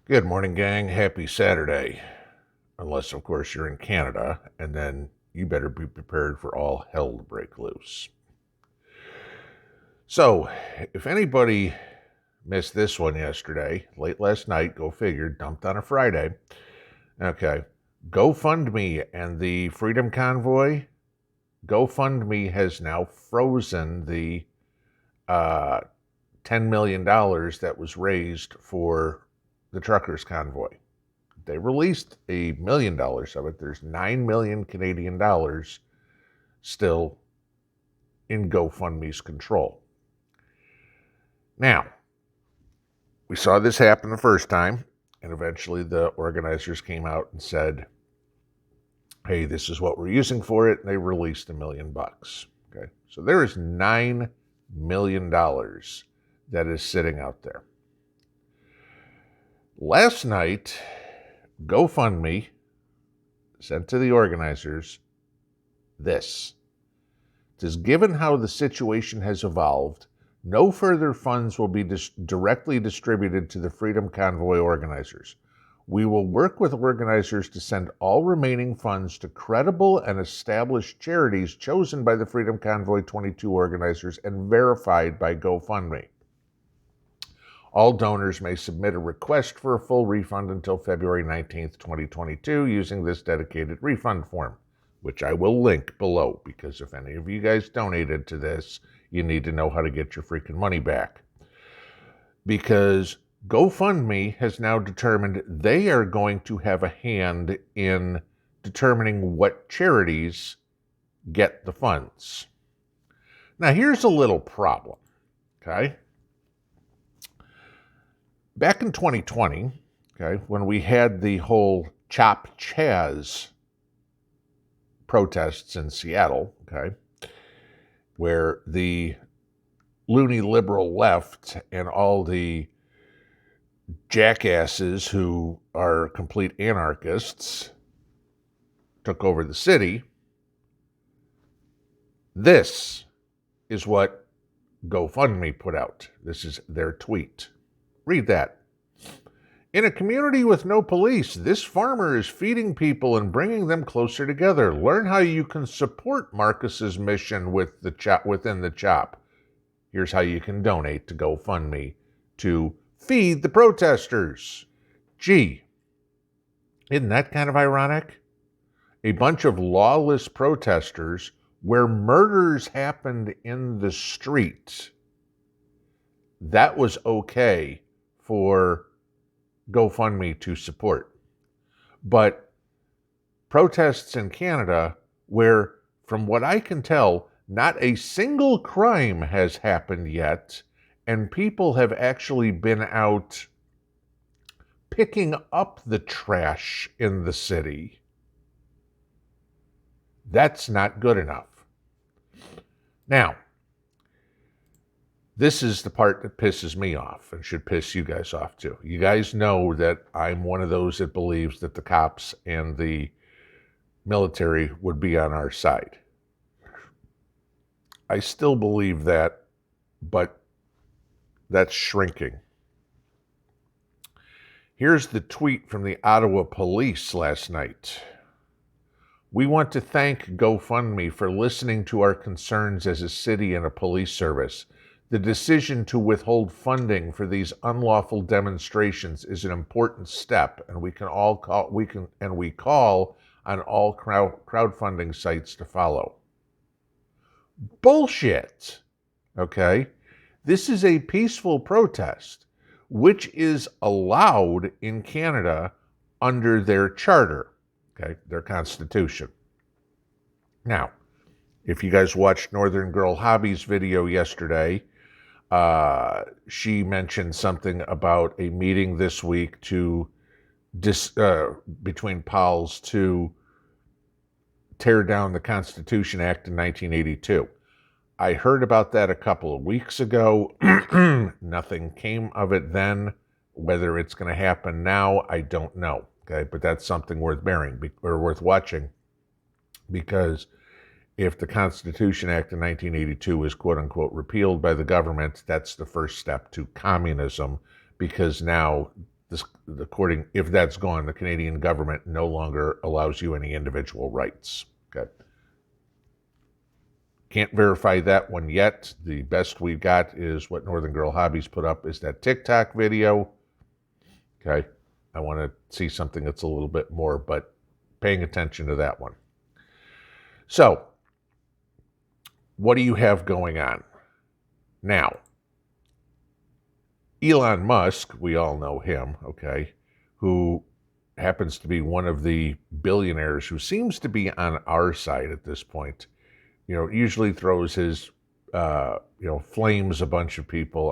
Good morning, gang. Happy Saturday. Unless, of course, you're in Canada, and then you better be prepared for all hell to break loose. So, if anybody missed this one yesterday, late last night, go figure, dumped on a Friday. Okay. GoFundMe and the Freedom Convoy. GoFundMe has now frozen the $10 million that was raised for the truckers' convoy. They released $1 million of it. There's 9 million Canadian dollars still in GoFundMe's control. Now, we saw this happen the first time, and eventually the organizers came out and said, hey, this is what we're using for it, and they released $1 million. Okay, so there is $9 million that is sitting out there. Last night, GoFundMe sent to the organizers this. It says, given how the situation has evolved, no further funds will be directly distributed to the Freedom Convoy organizers. We will work with organizers to send all remaining funds to credible and established charities chosen by the Freedom Convoy 22 organizers and verified by GoFundMe. All donors may submit a request for a full refund until February 19th, 2022 using this dedicated refund form, which I will link below, because if any of you guys donated to this, you need to know how to get your freaking money back. Because GoFundMe has now determined they are going to have a hand in determining what charities get the funds. Now, here's a little problem, okay? Back in 2020, okay, when we had the whole Chop Chaz protests in Seattle, okay, where the loony liberal left and all the jackasses who are complete anarchists took over the city, this is what GoFundMe put out. This is their tweet. Read that. In a community with no police, this farmer is feeding people and bringing them closer together. Learn how you can support Marcus's mission with within the CHOP. Here's how you can donate to GoFundMe to feed the protesters. Gee, isn't that kind of ironic? A bunch of lawless protesters where murders happened in the street. That was okay for GoFundMe to support. But protests in Canada where, from what I can tell, not a single crime has happened yet, and people have actually been out picking up the trash in the city, that's not good enough. Now, this is the part that pisses me off and should piss you guys off too. You guys know that I'm one of those that believes that the cops and the military would be on our side. I still believe that, but that's shrinking. Here's the tweet from the Ottawa Police last night. We want to thank GoFundMe for listening to our concerns as a city and a police service. The decision to withhold funding for these unlawful demonstrations is an important step, and we call on all crowdfunding sites to follow. Bullshit. Okay? This is a peaceful protest, which is allowed in Canada under their charter, okay, their constitution. Now, if you guys watched Northern Girl Hobby's video yesterday, she mentioned something about a meeting this week between POLs to tear down the Constitution Act in 1982. I heard about that a couple of weeks ago. Nothing came of it then. Whether it's going to happen now, I don't know. Okay, but that's something worth worth watching, because if the Constitution Act in 1982 is quote-unquote repealed by the government, that's the first step to communism, because now if that's gone, the Canadian government no longer allows you any individual rights. Okay. Can't verify that one yet. The best we've got is what Northern Girl Hobbies put up, is that TikTok video. Okay. I want to see something that's a little bit more, but paying attention to that one. So, what do you have going on? Now, Elon Musk, we all know him, okay, who happens to be one of the billionaires who seems to be on our side at this point. Usually throws his, flames a bunch of people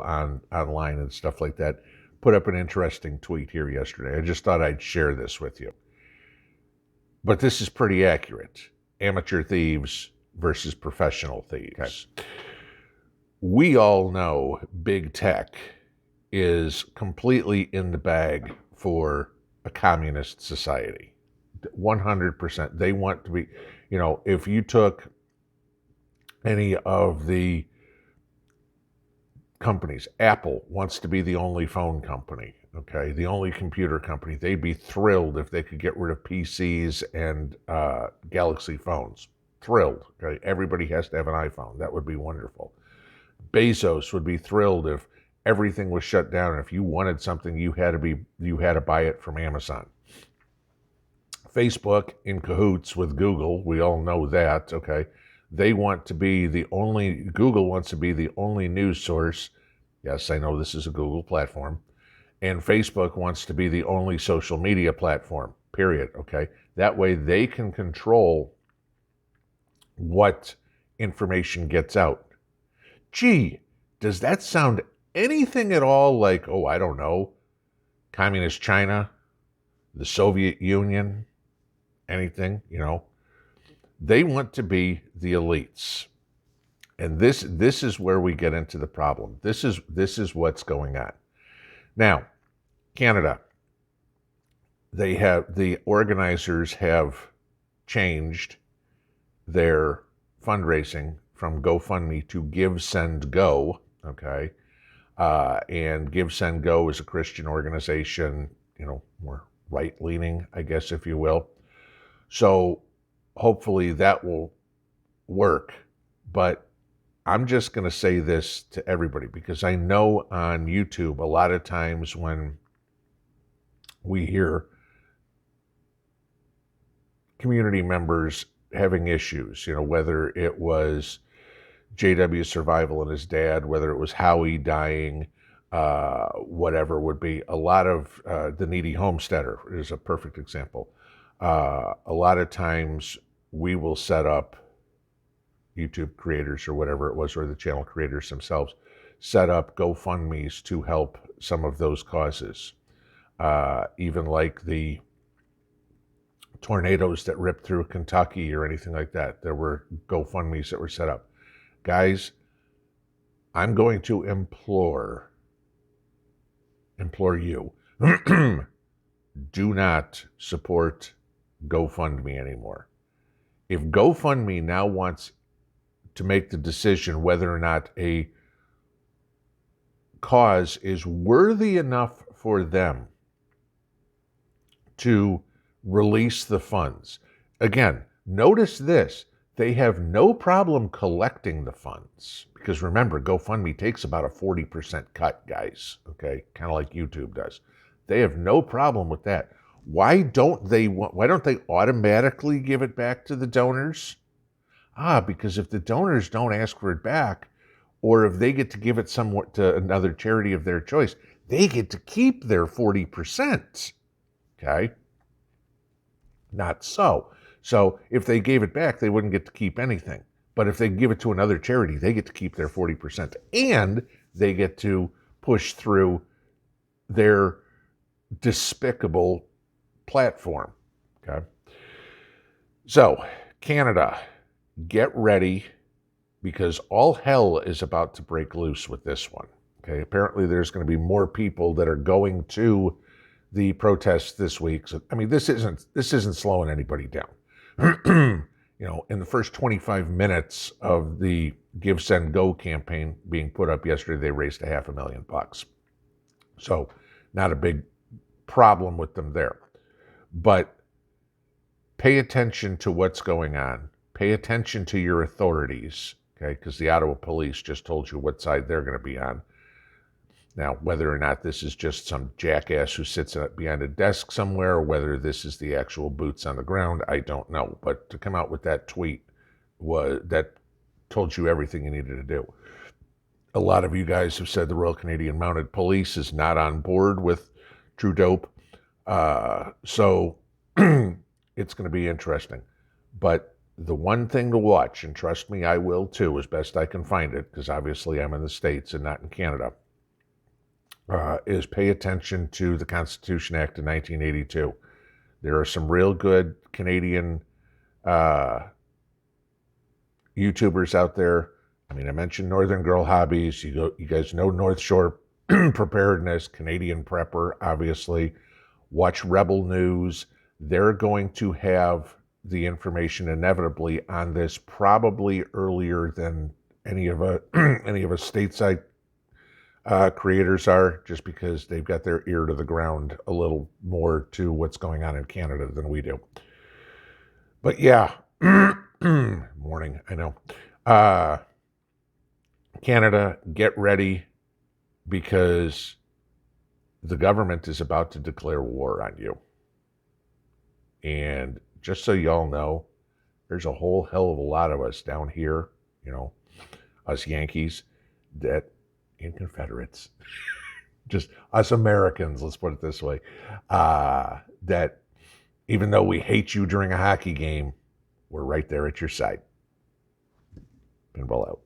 online and stuff like that. Put up an interesting tweet here yesterday. I just thought I'd share this with you. But this is pretty accurate. Amateur thieves versus professional thieves. Okay. We all know big tech is completely in the bag for a communist society. 100%. They want to be, if you took any of the companies, Apple wants to be the only phone company, okay, the only computer company. They'd be thrilled if they could get rid of PCs and Galaxy phones. Thrilled, okay? Everybody has to have an iPhone. That would be wonderful. Bezos would be thrilled if everything was shut down. If you wanted something, you had to buy it from Amazon. Facebook in cahoots with Google. We all know that, okay? Google wants to be the only news source. Yes, I know this is a Google platform. And Facebook wants to be the only social media platform, period, okay? That way they can control what information gets out. Gee, does that sound anything at all like, I don't know, Communist China, the Soviet Union, anything, They want to be the elites. And this is where we get into the problem. This is what's going on. Now, Canada, the organizers have changed their fundraising from GoFundMe to Give, Send, Go, okay? And Give, Send, Go is a Christian organization, more right-leaning, I guess, if you will. So hopefully that will work. But I'm just going to say this to everybody, because I know on YouTube a lot of times when we hear community members having issues, whether it was JW Survival and his dad, whether it was Howie dying, whatever would be. A lot of the Needy Homesteader is a perfect example. A lot of times we will set up, YouTube creators or whatever it was, or the channel creators themselves, set up GoFundMes to help some of those causes. Even like the tornadoes that ripped through Kentucky or anything like that, there were GoFundMes that were set up. Guys, I'm going to implore you, do not support GoFundMe anymore. If GoFundMe now wants to make the decision whether or not a cause is worthy enough for them to release the funds. Again, notice this. They have no problem collecting the funds, because remember, GoFundMe takes about a 40% cut, guys, okay? Kind of like YouTube does. They have no problem with that. Why don't they automatically give it back to the donors? Because if the donors don't ask for it back, or if they get to give it somewhat to another charity of their choice, they get to keep their 40%. Okay? Not so. So if they gave it back, they wouldn't get to keep anything. But if they give it to another charity, they get to keep their 40%. And they get to push through their despicable platform. Okay? So, Canada, get ready, because all hell is about to break loose with this one. Okay? Apparently there's going to be more people that are going to the protests this week. So, I mean, this isn't slowing anybody down. In the first 25 minutes of the Give, Send, Go campaign being put up yesterday, they raised $500,000. So not a big problem with them there. But pay attention to what's going on. Pay attention to your authorities, okay? Because the Ottawa Police just told you what side they're going to be on. Now, whether or not this is just some jackass who sits behind a desk somewhere, or whether this is the actual boots on the ground, I don't know. But to come out with that tweet that told you everything you needed to do. A lot of you guys have said the Royal Canadian Mounted Police is not on board with True Dope. So it's going to be interesting. But the one thing to watch, and trust me, I will too, as best I can find it, because obviously I'm in the States and not in Canada, is pay attention to the Constitution Act of 1982. There are some real good Canadian YouTubers out there. I mean, I mentioned Northern Girl Hobbies. You guys know North Shore Preparedness, Canadian Prepper, obviously. Watch Rebel News. They're going to have the information inevitably on this probably earlier than any of us stateside creators are, just because they've got their ear to the ground a little more to what's going on in Canada than we do. But yeah, morning, I know. Canada, get ready, because the government is about to declare war on you. And just so y'all know, there's a whole hell of a lot of us down here, us Yankees, and Confederates, just us Americans, let's put it this way, that even though we hate you during a hockey game, we're right there at your side. Pinball out.